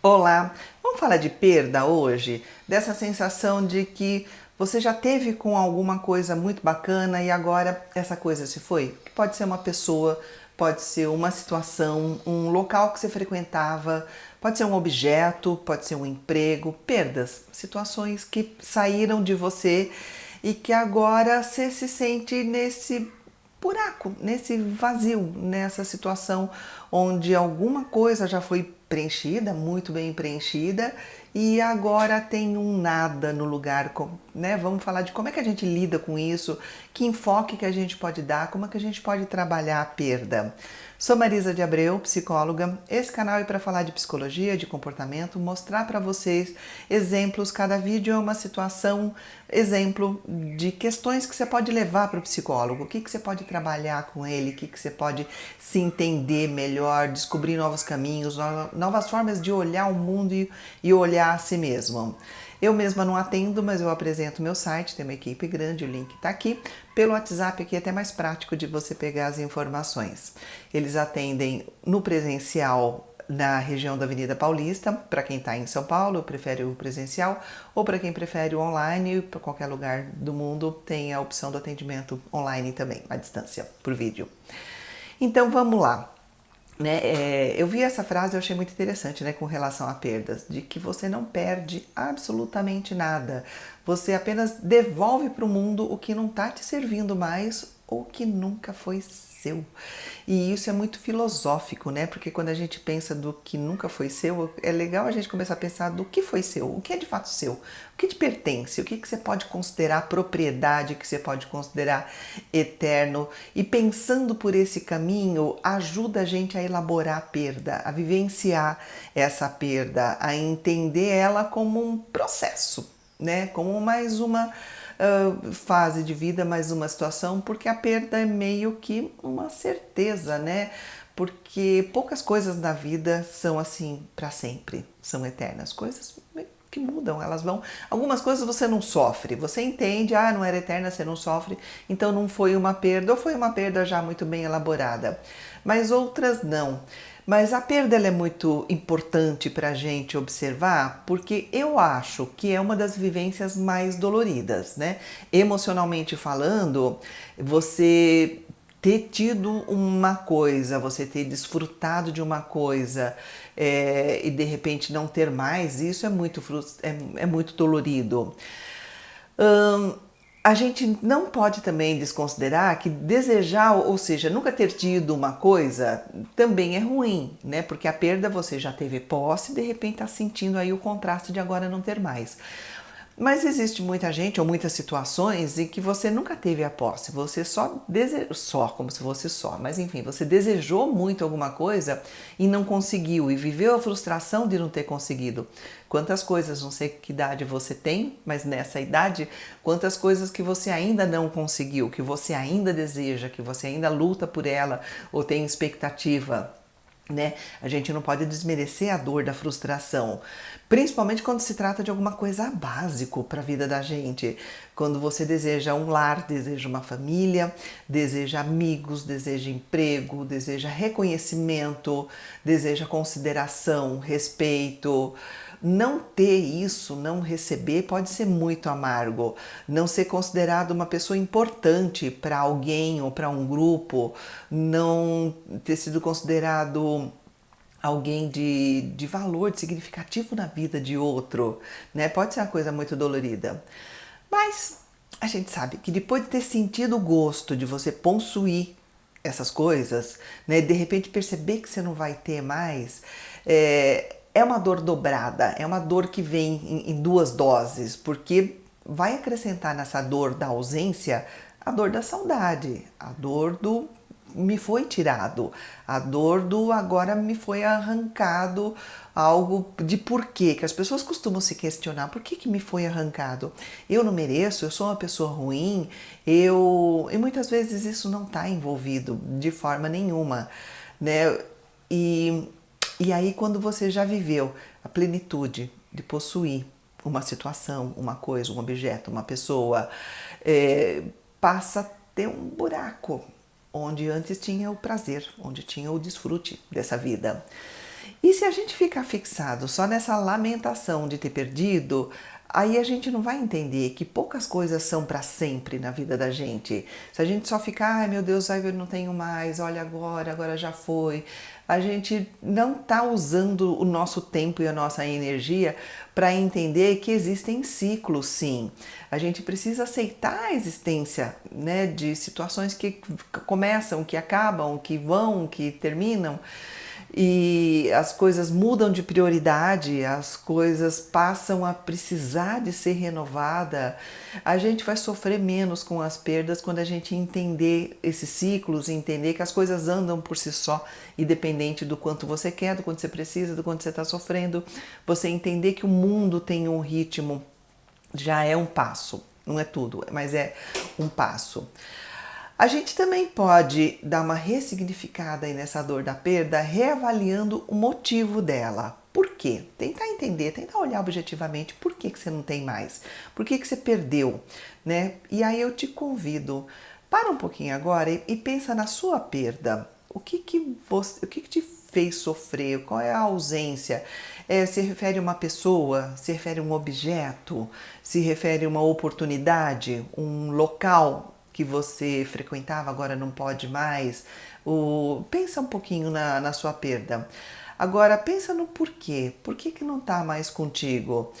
Olá, vamos falar de perda hoje? Dessa sensação de que você já teve com alguma coisa muito bacana e agora essa coisa se foi? Pode ser uma pessoa, pode ser uma situação, um local que você frequentava, pode ser um objeto, pode ser um emprego, perdas, situações que saíram de você e que agora você se sente nesse buraco, nesse vazio, nessa situação onde alguma coisa já foi preenchida, muito bem preenchida, e agora tem um nada no lugar, né? Vamos falar de como é que a gente lida com isso, que enfoque que a gente pode dar, como é que a gente pode trabalhar a perda. Sou Marisa de Abreu, psicóloga. Esse canal é para falar de psicologia, de comportamento, mostrar para vocês exemplos. Cada vídeo é uma situação, exemplo de questões que você pode levar para o psicólogo. O que você pode trabalhar com ele, o que você pode se entender melhor, descobrir novos caminhos, novas formas de olhar o mundo e olhar a si mesmo. Eu mesma não atendo, mas eu apresento meu site, tem uma equipe grande, o link está aqui. Pelo WhatsApp aqui é até mais prático de você pegar as informações. Eles atendem no presencial na região da Avenida Paulista, para quem está em São Paulo, prefere o presencial, ou para quem prefere o online, para qualquer lugar do mundo tem a opção do atendimento online também, à distância, por vídeo. Então vamos lá. Eu vi essa frase e eu achei muito interessante, né, com relação a perdas, de que você não perde absolutamente nada, você apenas devolve para o mundo o que não está te servindo mais ou que nunca foi seu. E isso é muito filosófico, né? Porque quando a gente pensa do que nunca foi seu, é legal a gente começar a pensar do que foi seu, o que é de fato seu, o que te pertence, o que você pode considerar propriedade, que você pode considerar eterno. E pensando por esse caminho, ajuda a gente a elaborar a perda, a vivenciar essa perda, a entender ela como um processo, né? Como mais uma fase de vida, mais uma situação, porque a perda é meio que uma certeza, né? Porque poucas coisas na vida são assim para sempre, são eternas. Coisas que mudam, elas vão. Algumas coisas você não sofre, você entende, não era eterna, você não sofre, então não foi uma perda, ou foi uma perda já muito bem elaborada. Mas outras não. Mas a perda ela é muito importante para a gente observar, porque eu acho que é uma das vivências mais doloridas, né? Emocionalmente falando, você ter tido uma coisa, você ter desfrutado de uma coisa e de repente não ter mais, isso é muito dolorido. A gente não pode também desconsiderar que desejar, ou seja, nunca ter tido uma coisa, também é ruim, né? Porque a perda você já teve posse e de repente está sentindo aí o contraste de agora não ter mais. Mas existe muita gente ou muitas situações em que você nunca teve a posse, você só desejou, como se fosse só, mas enfim, você desejou muito alguma coisa e não conseguiu e viveu a frustração de não ter conseguido. Quantas coisas, não sei que idade você tem, mas nessa idade, quantas coisas que você ainda não conseguiu, que você ainda deseja, que você ainda luta por ela ou tem expectativa. Né? A gente não pode desmerecer a dor da frustração, principalmente quando se trata de alguma coisa básico para a vida da gente. Quando você deseja um lar, deseja uma família, deseja amigos, deseja emprego, deseja reconhecimento, deseja consideração, respeito. Não ter isso, não receber, pode ser muito amargo. Não ser considerado uma pessoa importante para alguém ou para um grupo, não ter sido considerado alguém de valor, de significativo na vida de outro, né? Pode ser uma coisa muito dolorida. Mas a gente sabe que depois de ter sentido o gosto de você possuir essas coisas, né, de repente perceber que você não vai ter mais, é uma dor dobrada, é uma dor que vem em duas doses, porque vai acrescentar nessa dor da ausência a dor da saudade, a dor do me foi tirado, a dor do agora me foi arrancado, algo de porquê, que as pessoas costumam se questionar, por que me foi arrancado? Eu não mereço, eu sou uma pessoa ruim, e muitas vezes isso não está envolvido de forma nenhuma, né? E aí quando você já viveu a plenitude de possuir uma situação, uma coisa, um objeto, uma pessoa, passa a ter um buraco, onde antes tinha o prazer, onde tinha o desfrute dessa vida. E se a gente ficar fixado só nessa lamentação de ter perdido, aí a gente não vai entender que poucas coisas são para sempre na vida da gente. Se a gente só ficar, ai meu Deus, ai, eu não tenho mais, olha agora, agora já foi. A gente não está usando o nosso tempo e a nossa energia para entender que existem ciclos, sim. A gente precisa aceitar a existência, né, de situações que começam, que acabam, que vão, que terminam. E as coisas mudam de prioridade, as coisas passam a precisar de ser renovada. A gente vai sofrer menos com as perdas quando a gente entender esses ciclos, entender que as coisas andam por si só, independente do quanto você quer, do quanto você precisa, do quanto você está sofrendo. Você entender que o mundo tem um ritmo já é um passo, não é tudo, mas é um passo. A gente também pode dar uma ressignificada aí nessa dor da perda, reavaliando o motivo dela. Por quê? Tentar entender, tentar olhar objetivamente por que você não tem mais, por que você perdeu, né? E aí eu te convido, para um pouquinho agora e pensa na sua perda. O que te fez sofrer? Qual é a ausência? Se refere a uma pessoa? Se refere a um objeto? Se refere a uma oportunidade? Um local que você frequentava, agora não pode mais? Pensa um pouquinho na sua perda. Agora, pensa no porquê. Por que não está mais contigo?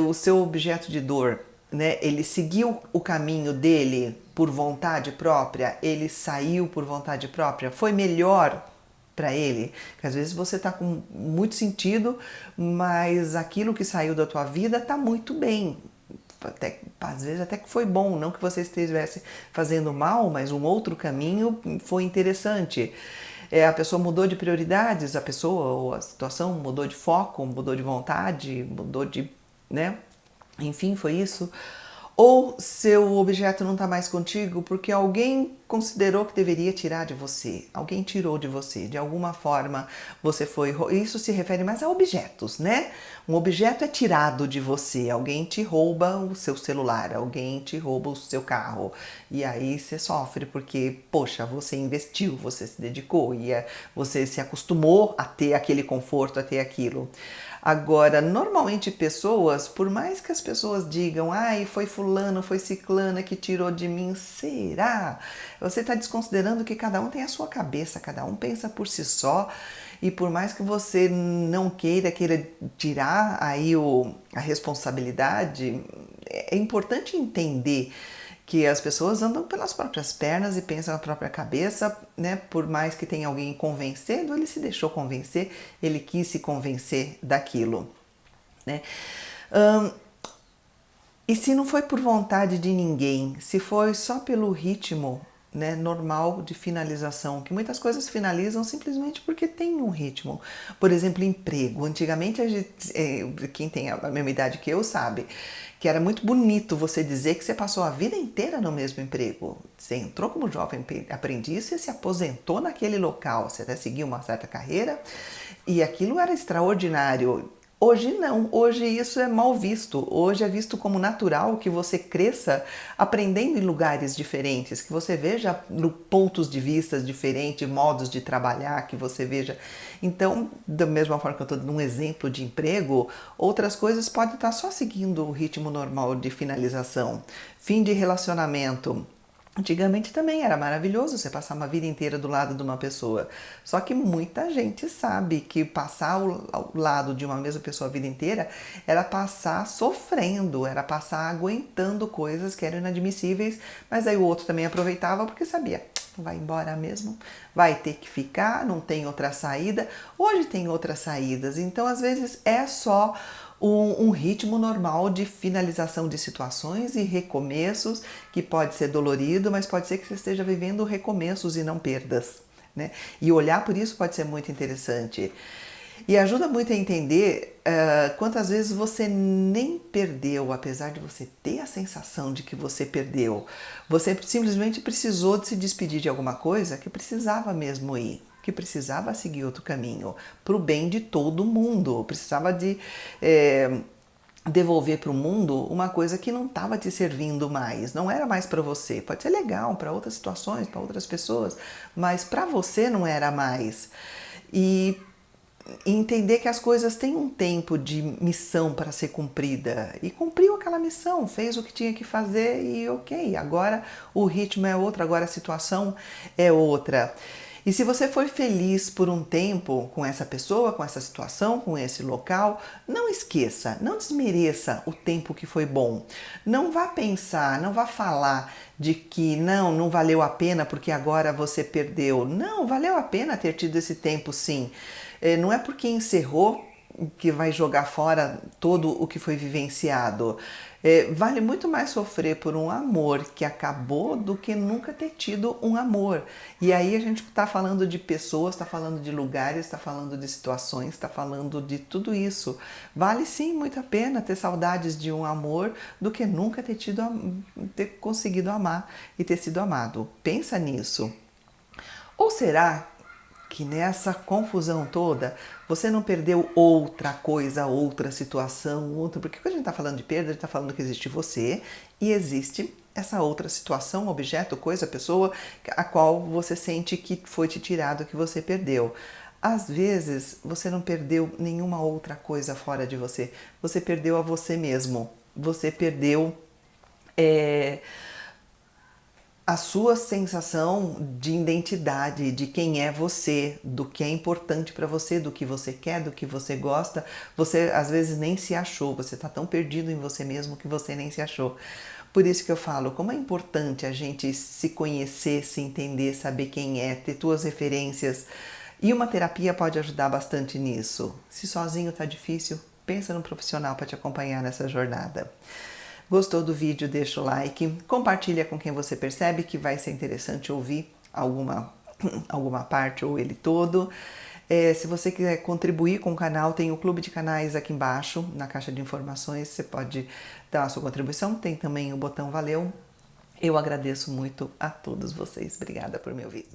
O seu objeto de dor, né? Ele seguiu o caminho dele por vontade própria? Ele saiu por vontade própria? Foi melhor para ele? Porque às vezes você está com muito sentido, mas aquilo que saiu da tua vida está muito bem. Às vezes até que foi bom, não que você estivesse fazendo mal, mas um outro caminho foi interessante. A pessoa mudou de prioridades, a pessoa ou a situação mudou de foco, mudou de vontade, mudou de, né? Enfim, foi isso. Ou seu objeto não está mais contigo porque alguém considerou que deveria tirar de você. Alguém tirou de você. De alguma forma você foi... Isso se refere mais a objetos, né? Um objeto é tirado de você. Alguém te rouba o seu celular. Alguém te rouba o seu carro. E aí você sofre porque, poxa, você investiu, você se dedicou. E você se acostumou a ter aquele conforto, a ter aquilo. Agora, normalmente pessoas, por mais que as pessoas digam, ai, foi fulano, foi ciclana que tirou de mim, será? Você está desconsiderando que cada um tem a sua cabeça, cada um pensa por si só, e por mais que você não queira tirar aí a responsabilidade, é importante entender que as pessoas andam pelas próprias pernas e pensam na própria cabeça, né? Por mais que tenha alguém convencendo, ele se deixou convencer, ele quis se convencer daquilo, né? E se não foi por vontade de ninguém, se foi só pelo ritmo, né, normal de finalização, que muitas coisas finalizam simplesmente porque tem um ritmo. Por exemplo, emprego. Antigamente, quem tem a mesma idade que eu sabe que era muito bonito você dizer que você passou a vida inteira no mesmo emprego. Você entrou como jovem aprendiz, você se aposentou naquele local, você até seguiu uma certa carreira e aquilo era extraordinário. Hoje não, hoje isso é mal visto, hoje é visto como natural que você cresça aprendendo em lugares diferentes, que você veja pontos de vista diferentes, modos de trabalhar, que você veja. Então, da mesma forma que eu estou dando um exemplo de emprego, outras coisas podem estar só seguindo o ritmo normal de finalização, fim de relacionamento. Antigamente também era maravilhoso você passar uma vida inteira do lado de uma pessoa. Só que muita gente sabe que passar ao lado de uma mesma pessoa a vida inteira era passar sofrendo, era passar aguentando coisas que eram inadmissíveis, mas aí o outro também aproveitava porque sabia, vai embora mesmo, vai ter que ficar, não tem outra saída. Hoje tem outras saídas, então às vezes é só um ritmo normal de finalização de situações e recomeços, que pode ser dolorido, mas pode ser que você esteja vivendo recomeços e não perdas, né? E olhar por isso pode ser muito interessante. E ajuda muito a entender quantas vezes você nem perdeu, apesar de você ter a sensação de que você perdeu. Você simplesmente precisou de se despedir de alguma coisa que precisava mesmo ir, que precisava seguir outro caminho, para o bem de todo mundo. Precisava de devolver para o mundo uma coisa que não estava te servindo mais, não era mais para você. Pode ser legal para outras situações, para outras pessoas, mas para você não era mais. E e entender que as coisas têm um tempo de missão para ser cumprida. E cumpriu aquela missão, fez o que tinha que fazer e ok, agora o ritmo é outro, agora a situação é outra. E se você foi feliz por um tempo com essa pessoa, com essa situação, com esse local, não esqueça, não desmereça o tempo que foi bom. Não vá pensar, não vá falar de que não valeu a pena porque agora você perdeu. Não, valeu a pena ter tido esse tempo sim. Não é porque encerrou que vai jogar fora todo o que foi vivenciado. Vale muito mais sofrer por um amor que acabou do que nunca ter tido um amor. E aí a gente está falando de pessoas, está falando de lugares, está falando de situações, está falando de tudo isso. Vale sim muito a pena ter saudades de um amor do que nunca ter conseguido amar e ter sido amado. Pensa nisso. Ou será que nessa confusão toda você não perdeu outra coisa, outra situação, outra? Porque quando a gente está falando de perda, a gente está falando que existe você e existe essa outra situação, objeto, coisa, pessoa, a qual você sente que foi te tirado, que você perdeu. Às vezes você não perdeu nenhuma outra coisa fora de você, você perdeu a você mesmo, você perdeu a sua sensação de identidade, de quem é você, do que é importante para você, do que você quer, do que você gosta, você às vezes nem se achou, você está tão perdido em você mesmo que você nem se achou. Por isso que eu falo, como é importante a gente se conhecer, se entender, saber quem é, ter tuas referências. E uma terapia pode ajudar bastante nisso. Se sozinho tá difícil, pensa num profissional para te acompanhar nessa jornada. Gostou do vídeo? Deixa o like, compartilha com quem você percebe que vai ser interessante ouvir alguma parte ou ele todo. Se você quiser contribuir com o canal, tem o clube de canais aqui embaixo, na caixa de informações, você pode dar a sua contribuição, tem também o botão valeu. Eu agradeço muito a todos vocês, obrigada por me ouvir.